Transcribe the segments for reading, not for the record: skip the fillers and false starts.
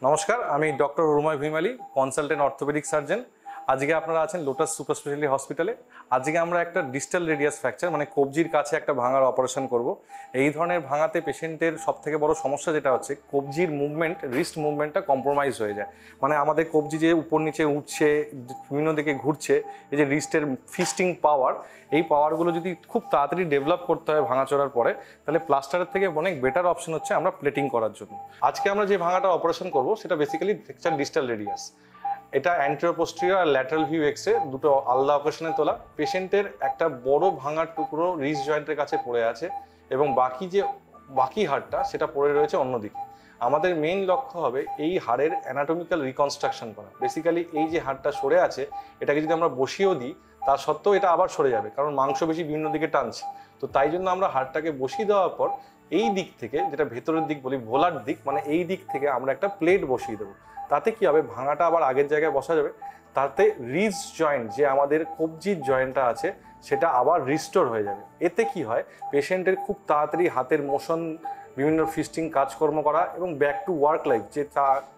নমস্কার, আমি doctor রুমাই ভিমালি, consultant orthopaedic surgeon. আজকে আপনারা আছেন লোটাস সুপার স্পেশালিটি হসপিটালে। আজকে আমরা একটা ডিস্টাল রেডিয়াস ফ্র্যাকচার মানে কবজির কাছে একটা ভাঙার অপারেশন করব। এই ধরনের ভাঙাতে পেশেন্টের সবথেকে বড় সমস্যা যেটা হচ্ছে কবজির মুভমেন্ট, রিস্ট মুভমেন্টটা কম্প্রোমাইজ হয়ে যায়। মানে আমাদের কবজি যে উপর নিচে উঠছে, বিভিন্ন দিকে ঘুরছে, এই যে রিস্টের ফিস্টিং পাওয়ার, এই পাওয়ারগুলো যদি খুব তাড়াতাড়ি ডেভেলপ করতে হয় ভাঙাচোরার পরে, তাহলে প্লাস্টারের থেকে অনেক বেটার অপশন হচ্ছে আমরা প্লেটিং করার জন্য। আজকে আমরা যে ভাঙাটা অপারেশন করব সেটা বেসিক্যালি ফ্র্যাকচার ডিস্টাল রেডিয়াস। এটা অ্যান্টেরিয়র পোস্টেরিয়র আর ল্যাটারাল ভিউ এক্সরে দুটো আলাদা অপারেশনে তোলা। পেশেন্টের একটা বড় ভাঙার টুকরো রিস্ট জয়েন্টের কাছে পড়ে আছে এবং বাকি হাড়টা সেটা পড়ে রয়েছে অন্যদিকে। আমাদের মেইন লক্ষ্য হবে এই হাড়ের অ্যানাটমিক্যাল রিকনস্ট্রাকশন করা। বেসিক্যালি এই যে হাড়টা সরে আছে, এটাকে যদি আমরা বসিয়েও দিই তা সত্ত্বেও এটা আবার সরে যাবে, কারণ মাংস বেশি বিভিন্ন দিকে টানছে। তো তাই জন্য আমরা হাড়টাকে বসিয়ে দেওয়ার পর এই দিক থেকে, যেটা ভেতরের দিক বলি ভোলার দিক, মানে এই দিক থেকে আমরা একটা প্লেট বসিয়ে দেবো। তাতে কি হবে, ভাঙাটা আবার আগের জায়গায় বসা যাবে। তাতে রিস্ট জয়েন্ট, যে আমাদের কবজির জয়েন্টটা আছে, সেটা আবার রিস্টোর হয়ে যাবে। এতে কি হয়, পেশেন্টের খুব তাড়াতাড়ি হাতের মোশন, বিভিন্ন ফিস্টিং কাজকর্ম করা এবং ব্যাক টু ওয়ার্ক লাইফ, যে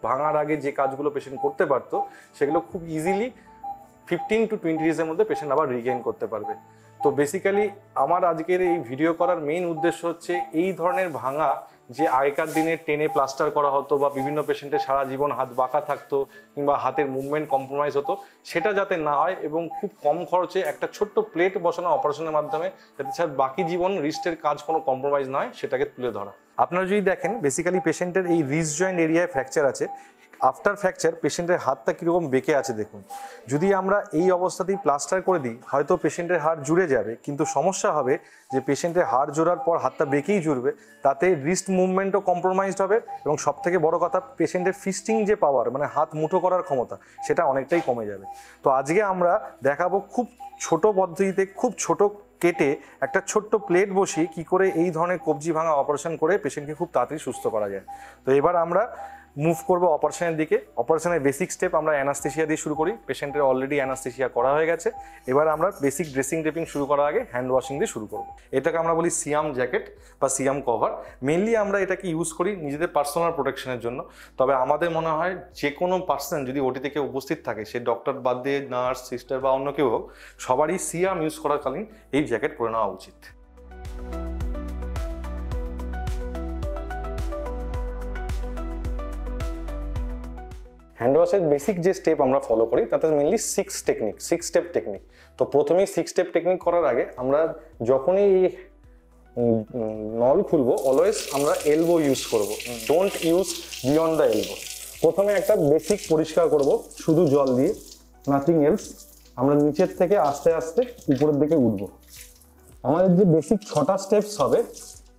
ভাঙার আগে যে কাজগুলো পেশেন্ট করতে পারতো সেগুলো খুব ইজিলি 15 to 20 ডেজের মধ্যে পেশেন্ট আবার রিগেইন করতে পারবে। তো বেসিক্যালি আমার আজকের এই ভিডিও করার মেইন উদ্দেশ্য হচ্ছে এই ধরনের ভাঙা, যে আগেকার দিনে টেনে প্লাস্টার করা হতো বা বিভিন্ন পেশেন্টের সারা জীবন হাত বাঁকা থাকতো কিংবা হাতের মুভমেন্ট কম্প্রোমাইজ হতো, সেটা যাতে না হয় এবং খুব কম খরচে একটা ছোট্ট প্লেট বসানো অপারেশনের মাধ্যমে যাতে স্যার বাকি জীবন রিস্টের কাজ কোনো কম্প্রোমাইজ না হয়, সেটাকে তুলে ধরা। আপনারা যদি দেখেন, বেসিক্যালি পেশেন্টের এই রিস্ট জয়েন্ট এরিয়ায় ফ্র্যাকচার আছে। আফটার ফ্র্যাকচার পেশেন্টের হাতটা কীরকম বেঁকে আছে দেখুন। যদি আমরা এই অবস্থাতেই প্লাস্টার করে দিই, হয়তো পেশেন্টের হাড় জুড়ে যাবে, কিন্তু সমস্যা হবে যে পেশেন্টের হাড় জোড়ার পর হাতটা বেঁকেই জুড়বে, তাতে রিস্ট মুভমেন্টও কম্প্রোমাইজড হবে এবং সবথেকে বড় কথা, পেশেন্টের ফিস্টিং যে পাওয়ার, মানে হাত মুঠো করার ক্ষমতা, সেটা অনেকটাই কমে যাবে। তো আজকে আমরা দেখাবো খুব ছোট পদ্ধতিতে, খুব ছোট কেটে একটা ছোট্ট প্লেট বসিয়ে কি করে এই ধরনের কবজি ভাঙা অপারেশন করে পেশেন্টকে খুব তাড়াতাড়ি সুস্থ করা যায়। তো এবার আমরা মুভ করবো অপারেশনের দিকে। অপারেশনের বেসিক স্টেপ আমরা অ্যানাস্থেসিয়া দিয়ে শুরু করি। পেশেন্টের অলরেডি অ্যানাস্থেসিয়া করা হয়ে গেছে। এবার আমরা বেসিক ড্রেসিং ড্রেপিং শুরু করার আগে হ্যান্ড ওয়াশিং দিয়ে শুরু করবো। এটাকে আমরা বলি সিয়াম জ্যাকেট বা সিয়াম কভার। মেনলি আমরা এটাকে ইউজ করি নিজেদের পার্সোনাল প্রোটেকশনের জন্য। তবে আমাদের মনে হয় যে কোনো পার্সন যদি ওটিতে কেউ উপস্থিত থাকে, সে ডক্টর বাদ দিয়ে নার্স, সিস্টার বা অন্য কেউ হোক, সবারই সিয়াম ইউজ করাকালীন এই জ্যাকেট পরে নেওয়া উচিত। হ্যান্ড ওয়াশের বেসিক যে স্টেপ আমরা ফলো করি তাতে মেনলি 6 স্টেপ টেকনিক। তো প্রথমেই 6 স্টেপ টেকনিক করার আগে আমরা যখনই নল খুলবো, অলওয়েজ আমরা এলবো ইউজ করব। Don't use beyond the elbow. প্রথমে একটা বেসিক পরিষ্কার করব শুধু জল দিয়ে, নাথিং এলস। আমরা নিচের থেকে আস্তে আস্তে উপরের দিকে উঠবো। আমাদের যে বেসিক 6টা স্টেপস হবে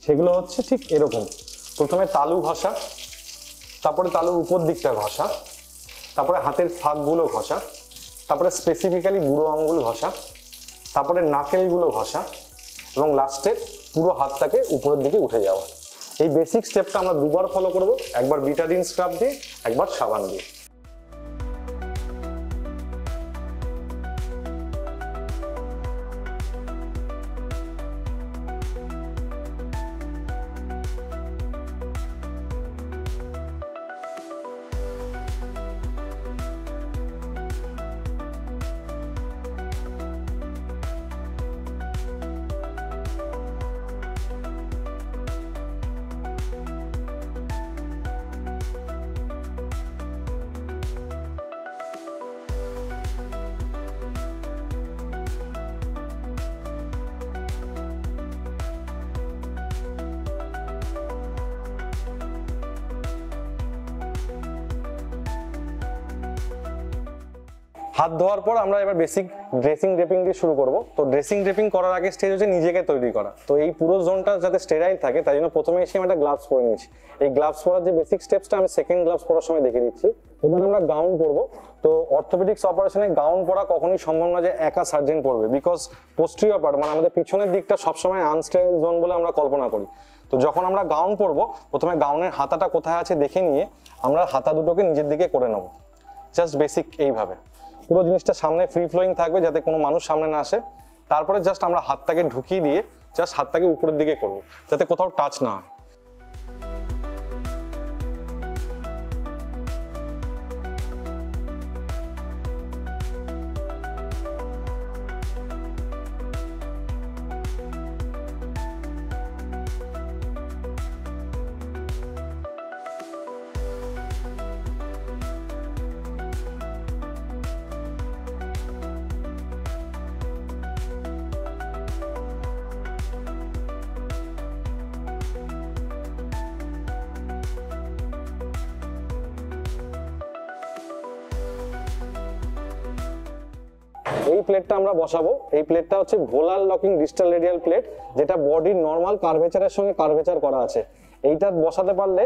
সেগুলো হচ্ছে ঠিক এরকম। প্রথমে তালু ঘষা, তারপরে তালুর উপর দিকটা ঘষা, তারপরে হাতের ফাঁকগুলো ঘষা, তারপরে স্পেসিফিক্যালি বুড়ো আঙুল ঘষা, তারপরে নাকেলগুলো ঘষা এবং লাস্টে পুরো হাতটাকে উপরের দিকে উঠে যাওয়া। এই বেসিক স্টেপটা আমরা দুবার ফলো করব, একবার বিটাডিন স্ক্রাব দিয়ে, একবার সাবান দিয়ে। হাত ধোয়ার পর আমরা এবার বেসিক ড্রেসিং ড্রেপিং দিয়ে শুরু করব। তো ড্রেসিং ড্রেপিং করার আগে স্টেজ হচ্ছে নিজেকে তৈরি করা। তো এই পুরো জোনটা যাতে স্টেরাইল থাকে তাই জন্য প্রথমে এসে আমি একটা গ্লাভস পরে নিয়েছি। এই গ্লাভস পরার যে বেসিক স্টেপসটা আমি সেকেন্ড গ্লাভস পরার সময় দেখে দিচ্ছি। এবার আমরা গাউন পরবো। তো অর্থোপেডিক্স অপারেশনে গাউন পরা কখনোই সম্ভব না যে একা সার্জন পরবে, বিকজ পোস্টেরিয়র পার্ট মানে আমাদের পিছনের দিকটা সবসময় আনস্টেরাইল জোন বলে আমরা কল্পনা করি। তো যখন আমরা গাউন পরবো, প্রথমে গাউনের হাতাটা কোথায় আছে দেখে নিয়ে আমরা হাতা দুটোকে নিজের দিকে করে নেবো, জাস্ট বেসিক এইভাবে। পুরো জিনিসটা সামনে ফ্রি ফ্লোয়িং থাকবে যাতে কোনো মানুষ সামনে না আসে। তারপরে জাস্ট আমরা হাতটাকে ঢুকিয়ে দিয়ে জাস্ট হাতটাকে উপরের দিকে করবো যাতে কোথাও টাচ না হয়। এই প্লেটটা আমরা বসাবো। এই প্লেটটা হচ্ছে ভোলার লকিং ডিস্টাল রেডিয়াল প্লেট, যেটা বডির নর্মাল কার্ভেচারের সঙ্গে কার্ভেচার করা আছে। এইটা বসাতে পারলে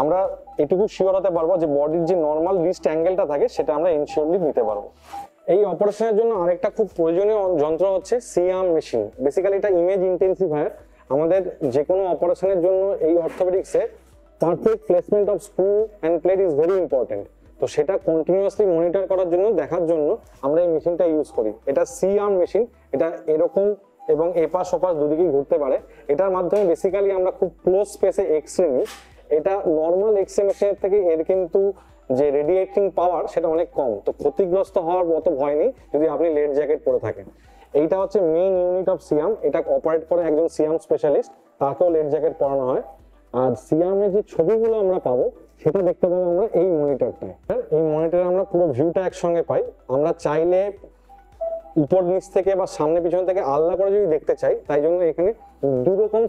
আমরা এটুকু শিওর হতে পারবো যে বডির যে নর্মাল রিস্ট অ্যাঙ্গেলটা থাকে সেটা আমরা ইনশিওরলি নিতে পারবো। এই অপারেশনের জন্য আরেকটা খুব প্রয়োজনীয় যন্ত্র হচ্ছে সি-আর্ম মেশিন। বেসিক্যালি এটা ইমেজ ইন্টেন্সিফায়ার। আমাদের যে কোনো অপারেশনের জন্য এই অর্থোপেডিক্সে perfect placement of screw and plate is very important. তো সেটা কন্টিনিউয়াসলি মনিটর করার জন্য, দেখার জন্য আমরা এই মেশিনটা ইউজ করি। এটা সি-আর্ম মেশিন, এটা এরকম এবং এপাশ ওপাশ দুদিকেই ঘুরতে পারে। এটার মাধ্যমে বেসিক্যালি আমরা খুব ক্লোজ স্পেসে এক্সরে নিই। এটা নর্মাল এক্সরে মেশিনের থেকে এর কিন্তু যে রেডিয়েটিং পাওয়ার সেটা অনেক কম, তো ক্ষতিগ্রস্ত হওয়ার মতো ভয় নেই যদি আপনি লেড জ্যাকেট পরে থাকেন। এইটা হচ্ছে মেইন ইউনিট অফ সি-আর্ম। এটা অপারেট করে একজন সি-আর্ম স্পেশালিস্ট, তাকেও লেড জ্যাকেট পরানো হয়। আর সি-আর্মের যে ছবিগুলো আমরা পাবো সেটা দেখতে পাবো আমরা এই মনিটরটায়। এই মনিটরে আমরা পুরো ভিউটা একসঙ্গে পাই। আমরা চাইলে উপর নিচ থেকে বা সামনে পিছন থেকে আলাদা করে যদি দেখতে চাই, তাই জন্য এখানে দুরকম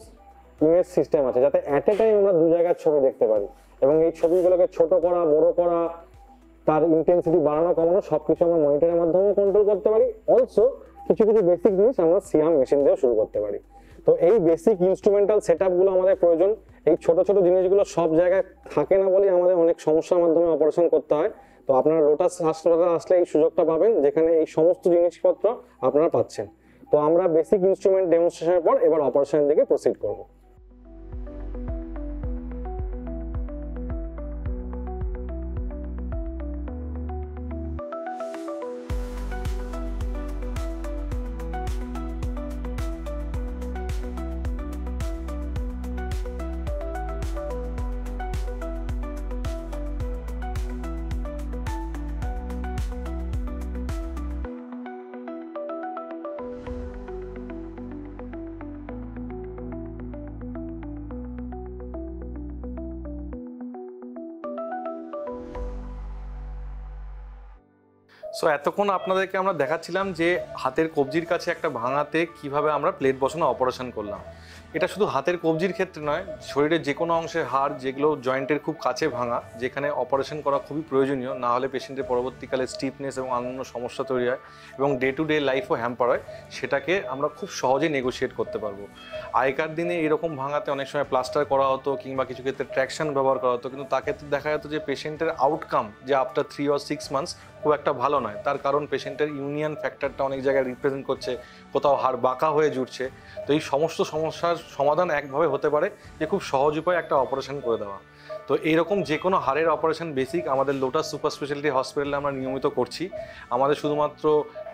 ইমেজ সিস্টেম আছে, যাতে অ্যাট এ টাইম আমরা দু জায়গার ছবি দেখতে পারি। এবং এই ছবিগুলোকে ছোট করা, বড় করা, তার ইন্টেন্সিটি বাড়ানো কমানো সবকিছু আমরা মনিটরের মাধ্যমে কন্ট্রোল করতে পারি। অলসো কিছু কিছু বেসিক জিনিস আমরা সি-আর্ম মেশিন দিয়েও শুরু করতে পারি। তো এই বেসিক ইনস্ট্রুমেন্টাল সেটআপগুলো আমাদের প্রয়োজন। এই ছোট ছোট জিনিসগুলো সব জায়গায় থাকে না বলে আমাদের অনেক সমস্যার মাধ্যমে অপারেশন করতে হয়। তো আপনারা লোটাস হাসপাতালে আসলে এই সুযোগটা পাবেন, যেখানে এই সমস্ত জিনিসপত্র আপনারা পাচ্ছেন। তো আমরা বেসিক ইনস্ট্রুমেন্ট ডেমনস্ট্রেশনের পর এবার অপারেশনের দিকে প্রসিড করব। সো এতক্ষণ আপনাদেরকে আমরা দেখাচ্ছিলাম যে হাতের কবজির কাছে একটা ভাঙাতে কিভাবে আমরা প্লেট বসানো অপারেশন করলাম। এটা শুধু হাতের কবজির ক্ষেত্রে নয়, শরীরের যে কোনো অংশের হাড় যেগুলো জয়েন্টের খুব কাছে ভাঙা, যেখানে অপারেশন করা খুবই প্রয়োজনীয়, না হলে পেশেন্টের পরবর্তীকালে স্টিফনেস এবং অন্যান্য সমস্যা তৈরি হয় এবং ডে টু ডে লাইফও হ্যাম্পার হয়, সেটাকে আমরা খুব সহজে নেগোশিয়েট করতে পারবো। আগেকার দিনে এরকম ভাঙাতে অনেক সময় প্লাস্টার করা হতো কিংবা কিছু ক্ষেত্রে ট্র্যাকশন ব্যবহার করা হতো, কিন্তু তাকে দেখা যেত যে পেশেন্টের আউটকাম যে আফটার 3 or 6 months খুব একটা ভালো নয়। তার কারণ পেশেন্টের ইউনিয়ন ফ্যাক্টরটা অনেক জায়গায় রিপ্রেজেন্ট করছে, কোথাও হাড় বাঁকা হয়ে জুড়ছে। তো এই সমস্ত সমস্যার সমাধান একভাবে হতে পারে যে খুব সহজ উপায়ে একটা অপারেশন করে দেওয়া। তো এইরকম যে কোনো হাড়ের অপারেশন বেসিক আমাদের লোটাস সুপার স্পেশালিটি হসপিটালে আমরা নিয়মিত করছি। আমাদের শুধুমাত্র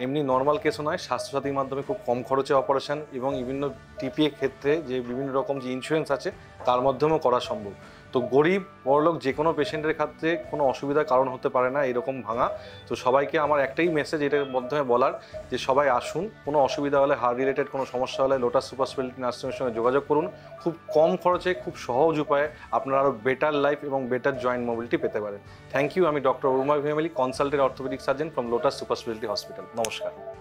এমনি নর্মাল কেসও নয়, স্বাস্থ্যসাথীর মাধ্যমে খুব কম খরচে অপারেশন এবং বিভিন্ন টিপিএ ক্ষেত্রে যে বিভিন্ন রকম যে ইন্স্যুরেন্স আছে তার মাধ্যমেও করা সম্ভব। তো গরিব বড়লোক যে কোনো পেশেন্টের ক্ষেত্রে কোনো অসুবিধার কারণ হতে পারে না এরকম ভাঙা। তো সবাইকে আমার একটাই মেসেজ এটার মাধ্যমে বলার, যে সবাই আসুন, কোনো অসুবিধা হলে, হার্ট রিলেটেড কোনো সমস্যা হলে লোটাস সুপার স্পেশালিটি নার্সিংয়ের সঙ্গে যোগাযোগ করুন। খুব কম খরচে, খুব সহজ উপায়ে আপনারা আরও বেটার লাইফ এবং বেটার জয়েন্ট মোবিলিটি পেতে পারেন। Thank you. আমি doctor Aruma Vimali, consultant orthopaedic surgeon from Lotus super speciality hospital. নমস্কার।